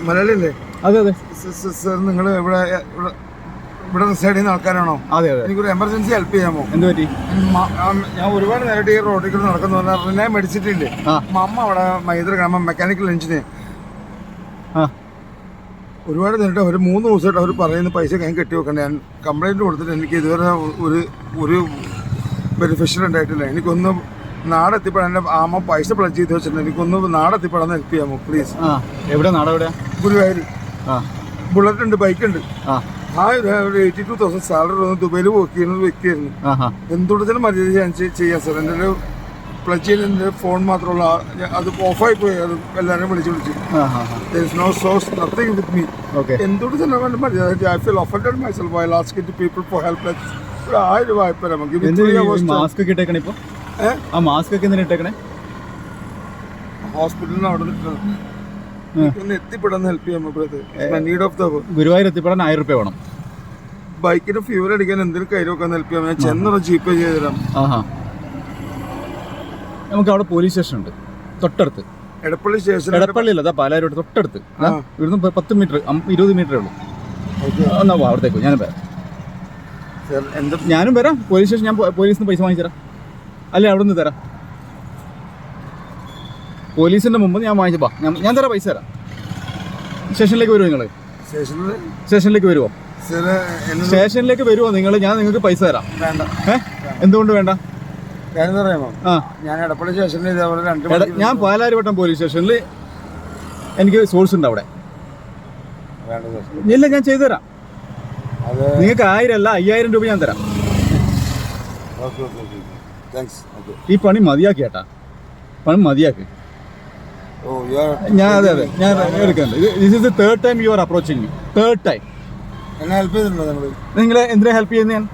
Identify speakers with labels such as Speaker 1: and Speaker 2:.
Speaker 1: മലയാളിയല്ലേ?
Speaker 2: അതെ അതെ
Speaker 1: സർ, നിങ്ങൾ ഇവിടെ റിസൈഡ് ചെയ്യുന്ന ആൾക്കാരാണോ?
Speaker 2: അതെ അതെ.
Speaker 1: എനിക്കൊരു എമർജൻസി ഹെൽപ്പ് ചെയ്യാമോ?
Speaker 2: എന്ത് പറ്റി?
Speaker 1: ഞാൻ ഒരുപാട് നേരിട്ട് ഈ റോഡിൽ കൂടെ നടക്കുന്നു പറഞ്ഞാൽ റിനെ മേടിച്ചിട്ടില്ലേ? അമ്മ അവിടെ മൈദർ ഗ്രാമം മെക്കാനിക്കൽ എഞ്ചിനീയർ. ഒരുപാട് നേരിട്ട് ഒരു 3 ദിവസമായിട്ട് അവർ പറയുന്ന പൈസ ഞാൻ കെട്ടി വെക്കണ്ട. ഞാൻ കംപ്ലൈൻറ്റ് കൊടുത്തിട്ട് എനിക്ക് ഇതുവരെ ഒരു ബെനിഫിഷ്യൽ ഉണ്ടായിട്ടില്ല. എനിക്കൊന്ന് നാടെത്തിപ്പെടാൻ എൻ്റെ അമ്മ പൈസ പ്ലജ് ചെയ്ത് വെച്ചിട്ടുണ്ട്. എനിക്കൊന്ന് നാടെത്തിപ്പെടാൻ ഹെൽപ്പ് ചെയ്യാമോ പ്ലീസ്?
Speaker 2: എവിടെ നാട് എവിടെ?
Speaker 1: ഗുരുവായൂർ. ബുള്ളറ്റ് ഉണ്ട്, ബൈക്ക് ഉണ്ട്. ആ ഒരു 82,000 സാലറി ദുബൈയിൽ വർക്ക് ചെയ്യുന്ന ഒരു വ്യക്തിയായിരുന്നു. എന്തുകൊണ്ടും മര്യാദ ഞാൻ ചെയ്യാം സാർ. എൻ്റെ ഒരു പ്ലജ് ചെയ്ത് എൻ്റെ ഫോൺ മാത്രമുള്ള അത് ഓഫായി പോയി. അത് എല്ലാവരും വിളിച്ചു no source nothing with me. എന്തുകൊണ്ട് തന്നെ മര്യാദ I feel offended myself while asking to people for help. ഒരു 1000 വായ്പ
Speaker 2: മാസ്ക് ഒക്കെ ഇട്ടേക്കണേ ഇപ്പൊ? ആ മാസ്ക് ഒക്കെ എന്തിനാ ഇട്ടേക്കണേ?
Speaker 1: ഹോസ്പിറ്റലിൽ അവിടെ ഒന്ന് എത്തിപ്പെടാൻ ഹെൽപ്പ് ചെയ്യാമോ brother? Need of the
Speaker 2: Guruvayur എത്തിപ്പെടാൻ 1000 രൂപ വേണം.
Speaker 1: ബൈക്കിന് ഫ്യൂൽ അടിക്കാൻ എന്തെങ്കിലും കയ്യിൽ വെക്കാൻ ഹെൽപ്പ് ചെയ്യാമോ? ഞാൻ ചെന്നൊരു ജീപ്പേ ചെയ്ത് തരാം.
Speaker 2: നമുക്ക് അവിടെ പോലീസ് സ്റ്റേഷൻ ഉണ്ട് തൊട്ടടുത്ത്.
Speaker 1: എടപ്പള്ളി സ്റ്റേഷൻ?
Speaker 2: എടപ്പള്ളിയില്ല, അതാ പാലാരോട് തൊട്ടടുത്ത്. ഇവിടുന്ന് 10 മീറ്റർ 20 മീറ്ററേ ഉള്ളൂ. എന്നാ അവിടത്തേക്ക് ഞാനും വരാം. പോലീസ് സ്റ്റേഷൻ ഞാൻ പോലീസിന് പൈസ വാങ്ങിച്ചു തരാം. അല്ലേ അവിടെ നിന്ന് തരാം. പോലീസിന്റെ മുമ്പ് ഞാൻ വാങ്ങിച്ചപ്പാ ഞാൻ തരാം, പൈസ തരാം. സ്റ്റേഷനിലേക്ക് വരുമോ നിങ്ങൾ? സ്റ്റേഷനിലേക്ക് വരുമോ? സ്റ്റേഷനിലേക്ക് വരുമോ നിങ്ങൾ? ഞാൻ നിങ്ങൾക്ക് പൈസ തരാം. എന്തുകൊണ്ട് വേണ്ട?
Speaker 1: ഞാൻ എടപ്പള്ളി സ്റ്റേഷനിൽ
Speaker 2: ഞാൻ പാലാരിവട്ടം പോലീസ് സ്റ്റേഷനിൽ എനിക്ക് സോഴ്സ് ഉണ്ട് അവിടെ. ഇല്ല, ഞാൻ ചെയ്തു തരാം. നിങ്ങൾക്ക് 1000 അല്ല 5000 രൂപ ഞാൻ തരാം. ഈ പണി മതിയാക്കി ഏട്ടാ, പണി മതിയാക്കി. ഞാൻ അതെ ഞാൻ എടുക്കുന്നുണ്ട്. This is the third time you are approaching me. Third time.
Speaker 1: എന്നെ ഹെൽപ്പ് ചെയ്തിട്ടുണ്ടോ നിങ്ങൾ?
Speaker 2: നിങ്ങളെ എന്തിനാ ഹെൽപ്പ് ചെയ്യുന്നത് ഞാൻ?